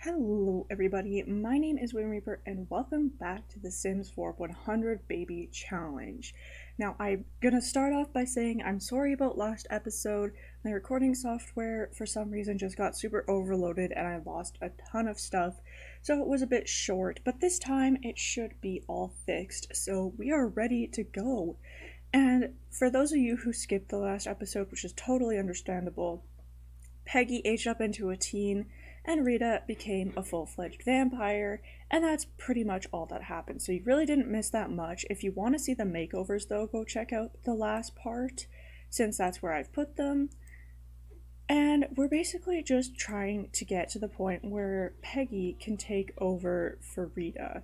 Hello everybody, my name is whimreaper and welcome back to the Sims 4 100 Baby Challenge. Now I'm gonna start off by saying I'm sorry about last episode. My recording software for some reason just got super overloaded and I lost a ton of stuff, so it was a bit short, but this time it should be all fixed, so we are ready to go. And for those of you who skipped the last episode, which is totally understandable, Peggy aged up into a teen, and Rita became a full-fledged vampire, and that's pretty much all that happened. So you really didn't miss that much. If you want to see the makeovers though, go check out the last part, since that's where I've put them. And we're basically just trying to get to the point where Peggy can take over for Rita.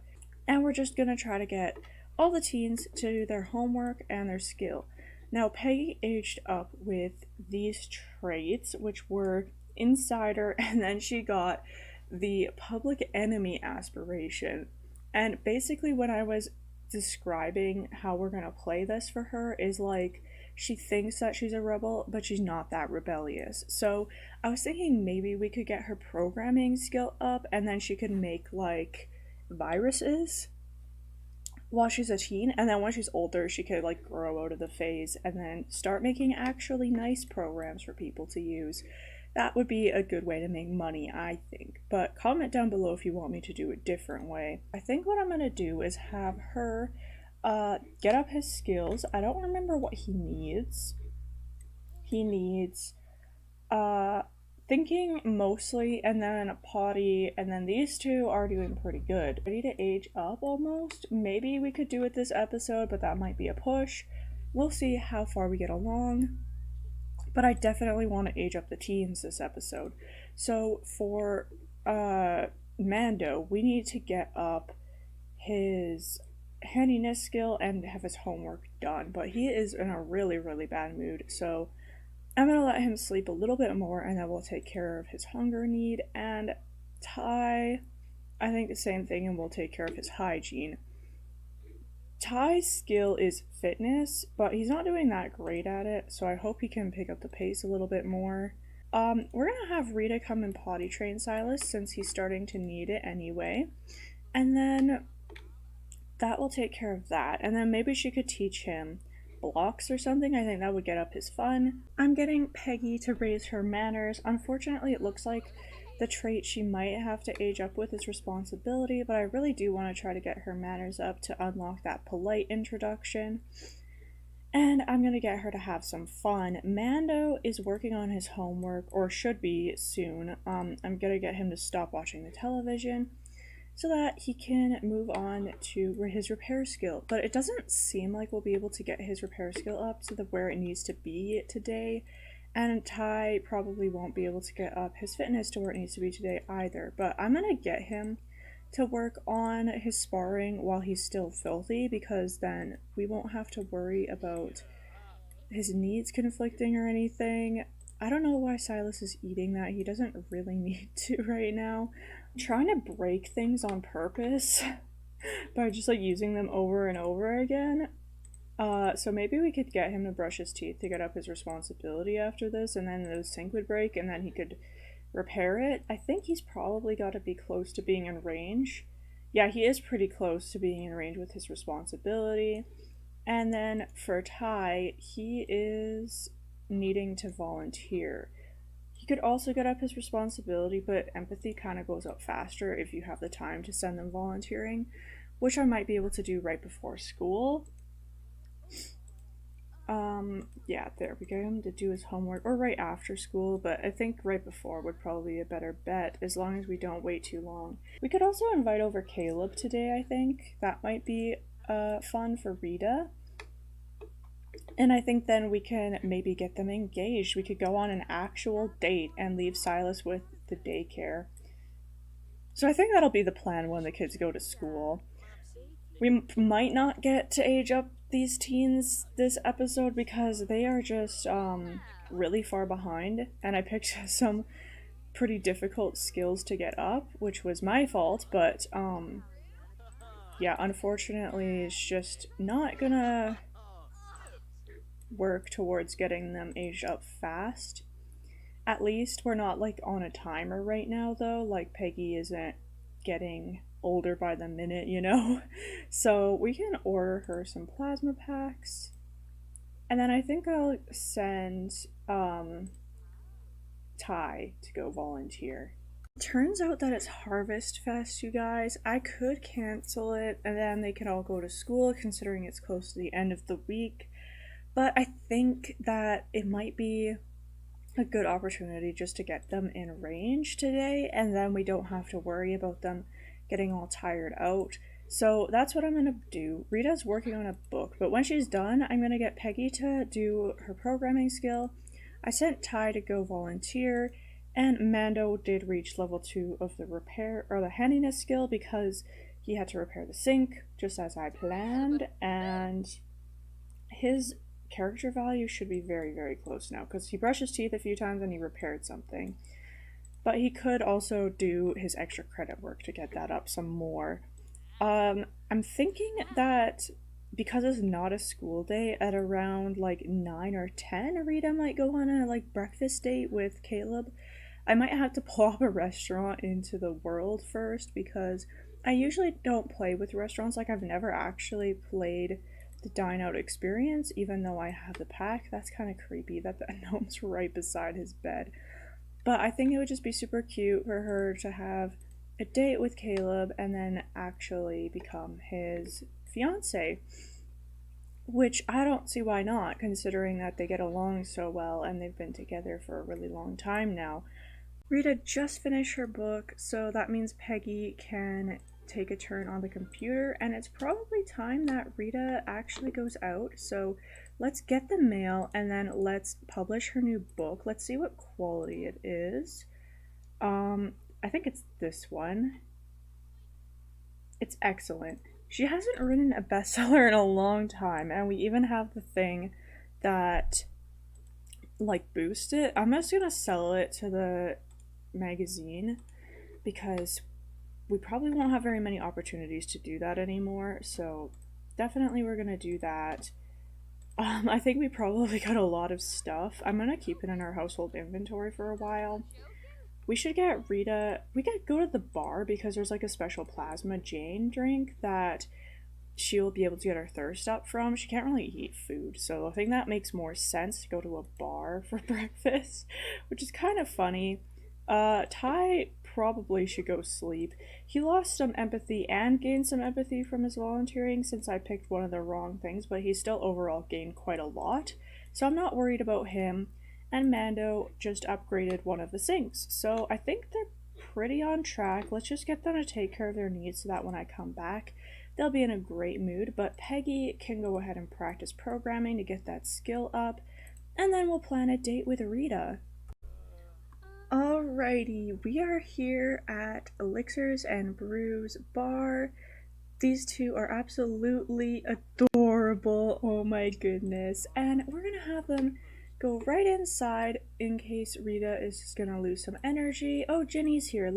And we're just gonna try to get all the teens to do their homework and their skill. Now, Peggy aged up with these traits, which were Insider, and then she got the Public Enemy aspiration. And basically, when I was describing how we're gonna play this for her, is like she thinks that she's a rebel, but she's not that rebellious. So I was thinking maybe we could get her programming skill up, and then she could make like viruses while she's a teen, and then when she's older she could like grow out of the phase and then start making actually nice programs for people to use. That would be a good way to make money, I think. But comment down below if you want me to do a different way. I think what I'm gonna do is have her get up his skills. I don't remember what he needs. He needs thinking mostly, and then a potty, and then these two are doing pretty good. Ready to age up almost? Maybe we could do it this episode, but that might be a push. We'll see how far we get along. But I definitely want to age up the teens this episode. So for Mando, we need to get up his handiness skill and have his homework done. But he is in a really, really bad mood, so I'm gonna let him sleep a little bit more and then we'll take care of his hunger need. And Ty, I think the same thing, and we'll take care of his hygiene. Ty's skill is fitness, but he's not doing that great at it, so I hope he can pick up the pace a little bit more. We're gonna have Rita come and potty train Silas since he's starting to need it anyway. And then that will take care of that. And then maybe she could teach him blocks or something. I think that would get up his fun. I'm getting Peggy to raise her manners. Unfortunately, it looks like the trait she might have to age up with is responsibility, but I really do want to try to get her manners up to unlock that polite introduction. And I'm gonna get her to have some fun. Mando is working on his homework, or should be soon. I'm gonna get him to stop watching the television so that he can move on to his repair skill. But it doesn't seem like we'll be able to get his repair skill up to where it needs to be today, and Ty probably won't be able to get up his fitness to where it needs to be today either. But I'm gonna get him to work on his sparring while he's still filthy, because then we won't have to worry about his needs conflicting or anything. I don't know why Silas is eating that. He doesn't really need to right now. I'm trying to break things on purpose by just like using them over and over again. So maybe we could get him to brush his teeth to get up his responsibility after this, and then the sink would break and then he could repair it. I think he's probably got to be close to being in range. Yeah, he is pretty close to being in range with his responsibility. And then for Ty, he is needing to volunteer. He could also get up his responsibility, but empathy kind of goes up faster if you have the time to send them volunteering, which I might be able to do right before school. Yeah, there, we get him to do his homework, or right after school, but I think right before would probably be a better bet, as long as we don't wait too long. We could also invite over Caleb today, I think. That might be fun for Rita. And I think then we can maybe get them engaged. We could go on an actual date and leave Silas with the daycare. So I think that'll be the plan when the kids go to school. We might not get to age up these teens this episode because they are just really far behind, and I picked some pretty difficult skills to get up, which was my fault, but yeah, unfortunately it's just not gonna work towards getting them aged up fast. At least we're not like on a timer right now though, like Peggy isn't getting older by the minute, you know? So we can order her some plasma packs. And then I think I'll send Ty to go volunteer. Turns out that it's Harvest Fest, you guys. I could cancel it and then they can all go to school considering it's close to the end of the week. But I think that it might be a good opportunity just to get them in range today, and then we don't have to worry about them getting all tired out. So that's what I'm gonna do. Rita's working on a book, but when she's done, I'm gonna get Peggy to do her programming skill. I sent Ty to go volunteer, and Mando did reach level 2 of the repair or the handiness skill because he had to repair the sink just as I planned, and his character value should be very, very close now because he brushed his teeth a few times and he repaired something. But he could also do his extra credit work to get that up some more. I'm thinking that because it's not a school day, at around like 9 or 10, Rita might go on a like breakfast date with Caleb. I might have to plop a restaurant into the world first because I usually don't play with restaurants. Like I've never actually played the dine out experience, even though I have the pack. That's kind of creepy that the gnome's right beside his bed. But I think it would just be super cute for her to have a date with Caleb and then actually become his fiance. Which I don't see why not, considering that they get along so well and they've been together for a really long time now. Rita just finished her book, so that means Peggy can take a turn on the computer, and it's probably time that Rita actually goes out. So let's get the mail and then let's publish her new book. Let's see what quality it is. I think it's this one. It's excellent. She hasn't written a bestseller in a long time, and we even have the thing that like boost it. I'm just gonna sell it to the magazine because we probably won't have very many opportunities to do that anymore, so definitely we're gonna do that. I think we probably got a lot of stuff. I'm gonna keep it in our household inventory for a while. We should get Rita, we could go to the bar because there's like a special plasma Jane drink that she'll be able to get her thirst up from. She can't really eat food, so I think that makes more sense to go to a bar for breakfast, which is kind of funny. Ty probably should go sleep. He lost some empathy and gained some empathy from his volunteering since I picked one of the wrong things, but he still overall gained quite a lot. So I'm not worried about him. And Mando just upgraded one of the sinks. So I think they're pretty on track. Let's just get them to take care of their needs so that when I come back, they'll be in a great mood. But Peggy can go ahead and practice programming to get that skill up. And then we'll plan a date with Rita. Alrighty, we are here at Elixirs and Brews Bar. These two are absolutely adorable, oh my goodness. And we're gonna have them go right inside in case Rita is just gonna lose some energy. Oh, Ginny's here.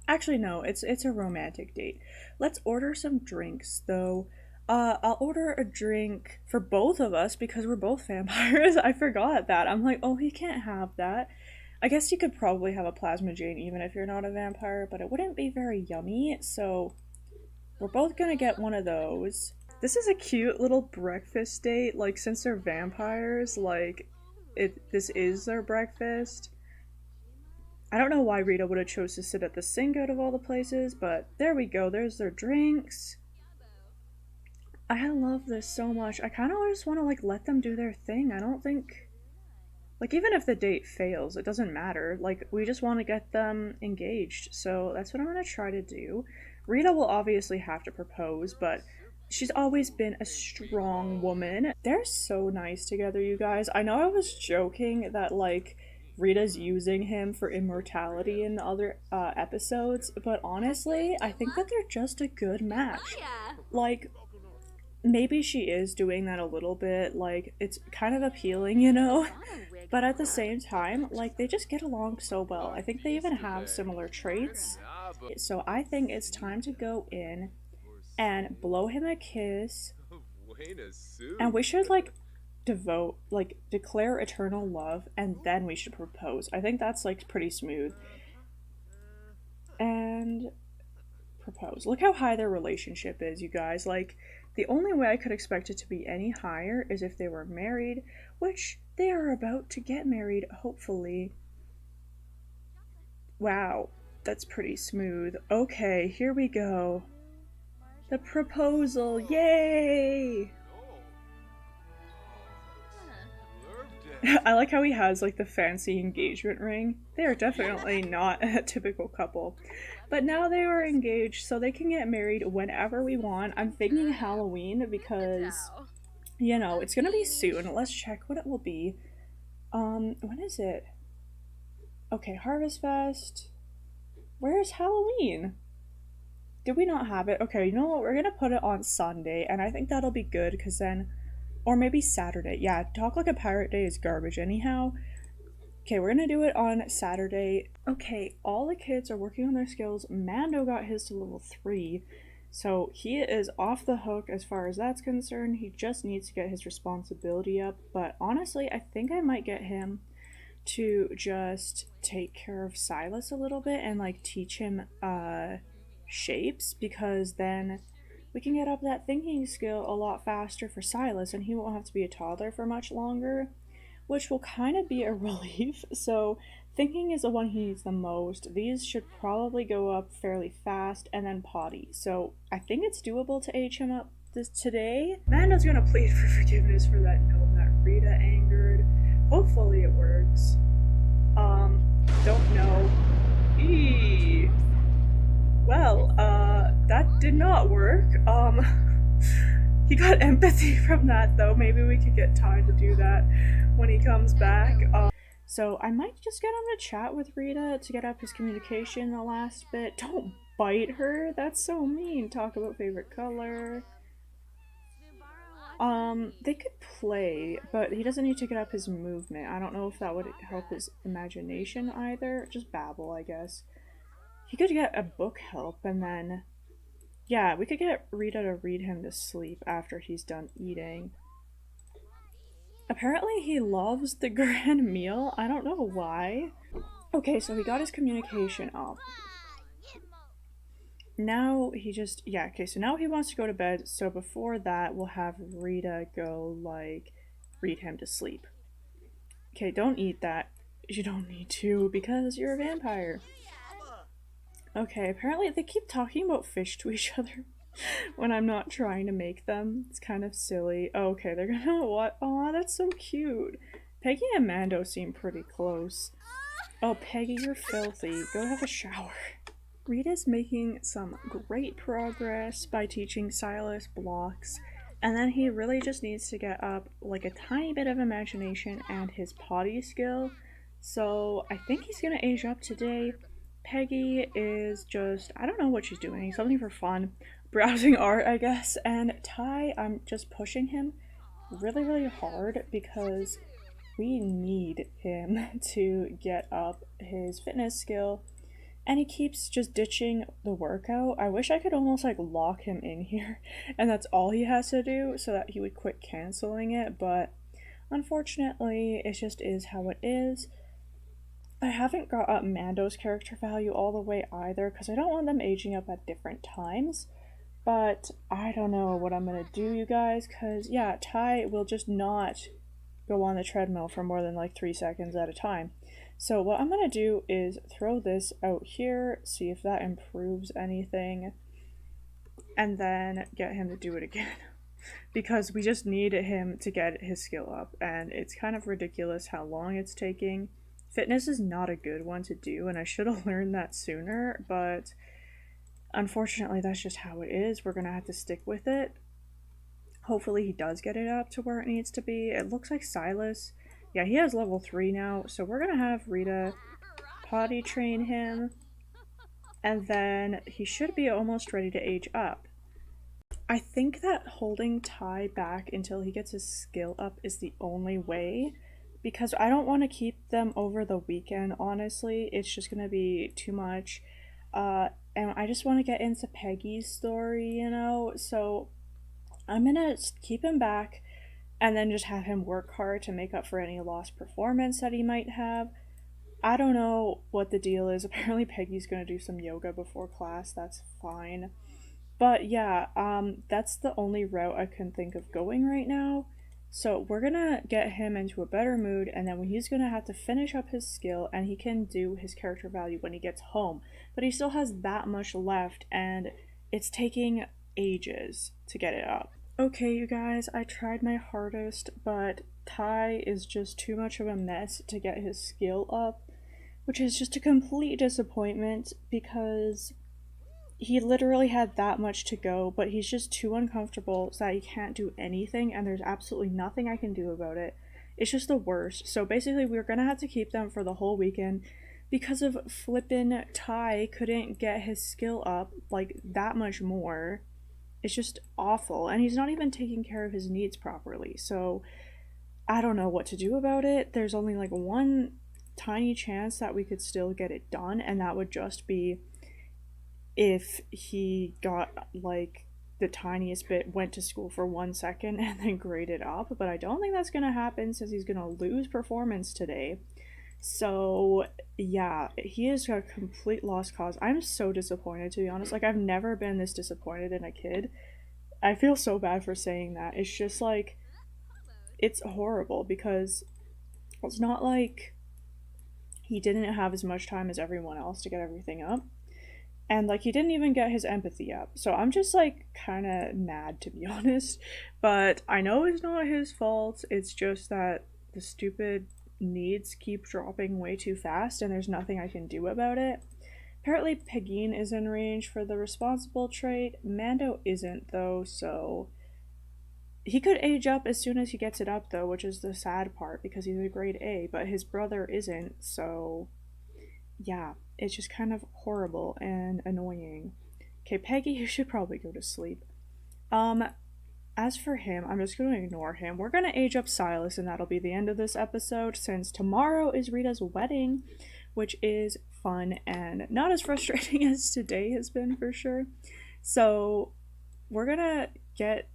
Actually no, it's a romantic date. Let's order some drinks though. I'll order a drink for both of us because we're both vampires. I forgot that. I'm like, oh, he can't have that. I guess you could probably have a plasma Jane even if you're not a vampire, but it wouldn't be very yummy, so we're both gonna get one of those. This is a cute little breakfast date, like since they're vampires, like this is their breakfast. I don't know why Rita would have chose to sit at the sink out of all the places, but there we go, there's their drinks. I love this so much. I kind of just want to like let them do their thing. I don't think like, even if the date fails, it doesn't matter. Like, we just want to get them engaged. So that's what I'm going to try to do. Rita will obviously have to propose, but she's always been a strong woman. They're so nice together, you guys. I know I was joking that, like, Rita's using him for immortality in the other episodes, but honestly, I think that they're just a good match. Like, maybe she is doing that a little bit, like, it's kind of appealing, you know? But at the same time, like, they just get along so well. I think they even have similar traits. So I think it's time to go in and blow him a kiss. And we should, like, declare eternal love, and then we should propose. I think that's like pretty smooth. And propose. Look how high their relationship is, you guys. Like, the only way I could expect it to be any higher is if they were married, which they are about to get married, hopefully. Wow, that's pretty smooth. Okay, here we go. The proposal, yay! I like how he has like the fancy engagement ring. They are definitely not a typical couple. But now they are engaged, so they can get married whenever we want. I'm thinking Halloween because, you know, it's gonna be soon. Let's check what it will be. When is it? Okay, Harvest Fest. Where's Halloween? Did we not have it? Okay, you know what? We're gonna put it on Sunday, and I think that'll be good because then, or maybe Saturday. Yeah, Talk Like a Pirate Day is garbage anyhow. Okay, we're gonna do it on Saturday. Okay, all the kids are working on their skills. Mando got his to level 3, so he is off the hook as far as that's concerned. He just needs to get his responsibility up, but honestly, I think I might get him to just take care of Silas a little bit and like teach him shapes, because then we can get up that thinking skill a lot faster for Silas and he won't have to be a toddler for much longer, which will kind of be a relief. So thinking is the one he needs the most. These should probably go up fairly fast, and then potty. So I think it's doable to age him up this today. Mando's gonna plead for forgiveness for that gnome that Rita angered. Hopefully it works. Don't know. Eee. Well, that did not work. He got empathy from that though. Maybe we could get Ty to do that when he comes back. So I might just get him to chat with Rita to get up his communication the last bit. Don't bite her. That's so mean. Talk about favorite color. They could play, but he doesn't need to get up his movement. I don't know if that would help his imagination either. Just babble, I guess. He could get a book help, and then, yeah, we could get Rita to read him to sleep after he's done eating. Apparently he loves the grand meal. I don't know why. Okay, so he got his communication up. Now he just, yeah, okay, so now he wants to go to bed, so before that we'll have Rita go, like, read him to sleep. Okay, don't eat that. You don't need to, because you're a vampire. Okay, apparently they keep talking about fish to each other when I'm not trying to make them. It's kind of silly. Oh, okay, they're gonna what? Aw, that's so cute. Peggy and Mando seem pretty close. Oh, Peggy, you're filthy. Go have a shower. Rita's making some great progress by teaching Silas blocks, and then he really just needs to get up like a tiny bit of imagination and his potty skill. So I think he's gonna age up today. Peggy is just, I don't know what she's doing, something for fun, browsing art, I guess. And Ty, I'm just pushing him really, really hard because we need him to get up his fitness skill, and he keeps just ditching the workout. I wish I could almost like lock him in here and that's all he has to do so that he would quit canceling it, but unfortunately it just is how it is. I haven't got up Mando's character value all the way either because I don't want them aging up at different times, but I don't know what I'm gonna do, you guys, because yeah, Ty will just not go on the treadmill for more than like 3 seconds at a time. So what I'm gonna do is throw this out here, see if that improves anything, and then get him to do it again. Because we just need him to get his skill up, and it's kind of ridiculous how long it's taking. Fitness is not a good one to do, and I should have learned that sooner, but unfortunately that's just how it is. We're gonna have to stick with it. Hopefully he does get it up to where it needs to be. It looks like Silas, yeah, he has level 3 now, so we're gonna have Rita potty train him, and then he should be almost ready to age up. I think that holding Ty back until he gets his skill up is the only way, because I don't want to keep them over the weekend, honestly. It's just gonna be too much. And I just want to get into Peggy's story, you know, so I'm gonna keep him back and then just have him work hard to make up for any lost performance that he might have. I don't know what the deal is. Apparently Peggy's gonna do some yoga before class. That's fine. But yeah, that's the only route I can think of going right now. So we're gonna get him into a better mood, and then he's gonna have to finish up his skill, and he can do his character value when he gets home. But he still has that much left, and it's taking ages to get it up. Okay, you guys, I tried my hardest, but Ty is just too much of a mess to get his skill up, which is just a complete disappointment because he literally had that much to go, but he's just too uncomfortable so that he can't do anything, and there's absolutely nothing I can do about it. It's just the worst. So basically, we're gonna have to keep them for the whole weekend because of flippin' Ty couldn't get his skill up like that much more. It's just awful, and he's not even taking care of his needs properly. So I don't know what to do about it. There's only like one tiny chance that we could still get it done, and that would just be if he got like the tiniest bit, went to school for 1 second and then graded up, but I don't think that's gonna happen since he's gonna lose performance today. So yeah, he is a complete lost cause. I'm so disappointed, to be honest. Like, I've never been this disappointed in a kid. I feel so bad for saying that. It's just like, it's horrible because it's not like he didn't have as much time as everyone else to get everything up. And like, he didn't even get his empathy up. So I'm just like kind of mad, to be honest. But I know it's not his fault. It's just that the stupid needs keep dropping way too fast and there's nothing I can do about it. Apparently Pegeen is in range for the responsible trait. Mando isn't though, so he could age up as soon as he gets it up though, which is the sad part because he's a grade A, but his brother isn't, so yeah, it's just kind of horrible and annoying. Okay, Peggy, you should probably go to sleep. Um, as for him, I'm just going to ignore him. We're going to age up Silas, and that'll be the end of this episode, since tomorrow is Rita's wedding, which is fun and not as frustrating as today has been for sure. So, we're going to get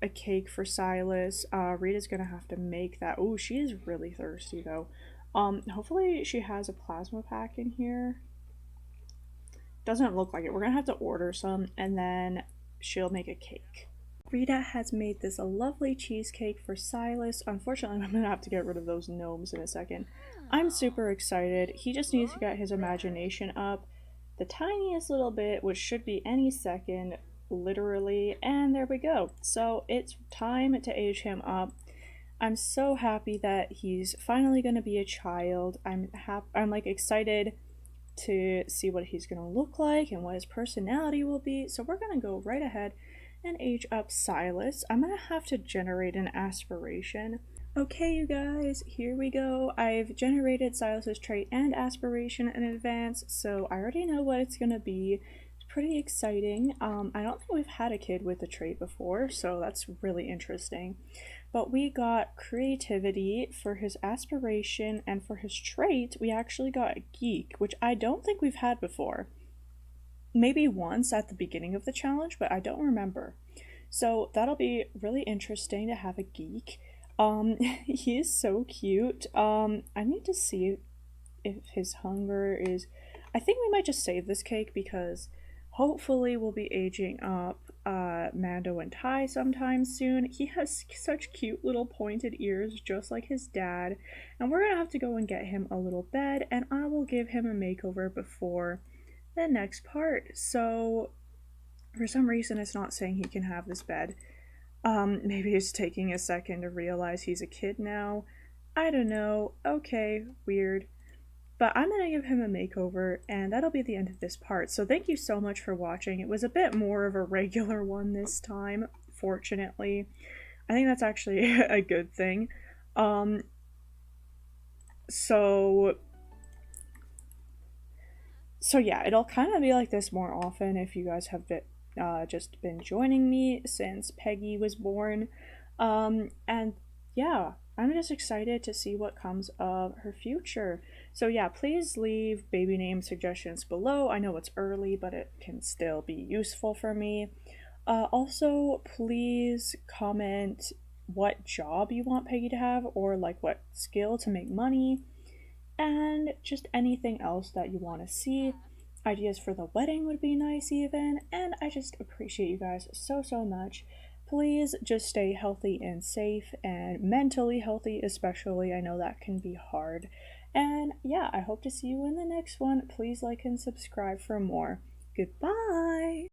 a cake for Silas. Rita's going to have to make that. Oh, she is really thirsty, though. Hopefully she has a plasma pack in here. Doesn't look like it. We're gonna have to order some, and then she'll make a cake. Rita has made this a lovely cheesecake for Silas. Unfortunately, I'm gonna have to get rid of those gnomes in a second. I'm super excited. He just needs to get his imagination up the tiniest little bit, which should be any second, literally, and there we go. So it's time to age him up. I'm so happy that he's finally going to be a child. I'm like excited to see what he's going to look like and what his personality will be. So we're going to go right ahead and age up Silas. I'm going to have to generate an aspiration. Okay, you guys, here we go. I've generated Silas's trait and aspiration in advance, so I already know what it's going to be. It's pretty exciting. I don't think we've had a kid with a trait before, so that's really interesting. But we got creativity for his aspiration, and for his trait, we actually got geek, which I don't think we've had before. Maybe once at the beginning of the challenge, but I don't remember. So that'll be really interesting to have a geek. He is so cute. I need to see if his hunger is. I think we might just save this cake because hopefully we'll be aging up Mando and Ty sometime soon. He has such cute little pointed ears, just like his dad. And we're gonna have to go and get him a little bed, and I will give him a makeover before the next part. So, for some reason, it's not saying he can have this bed. Maybe it's taking a second to realize he's a kid now. I don't know. Okay, weird. But I'm going to give him a makeover, and that'll be the end of this part. So thank you so much for watching. It was a bit more of a regular one this time, fortunately. I think that's actually a good thing. So yeah, it'll kind of be like this more often if you guys have just been joining me since Peggy was born. And yeah, I'm just excited to see what comes of her future. So yeah, please leave baby name suggestions below. I know it's early, but it can still be useful for me. Also, please comment what job you want Peggy to have, or like what skill to make money, and just anything else that you want to see. Ideas for the wedding would be nice, even. And I just appreciate you guys so, so much. Please just stay healthy and safe, and mentally healthy, especially. I know that can be hard. And yeah, I hope to see you in the next one. Please like and subscribe for more. Goodbye.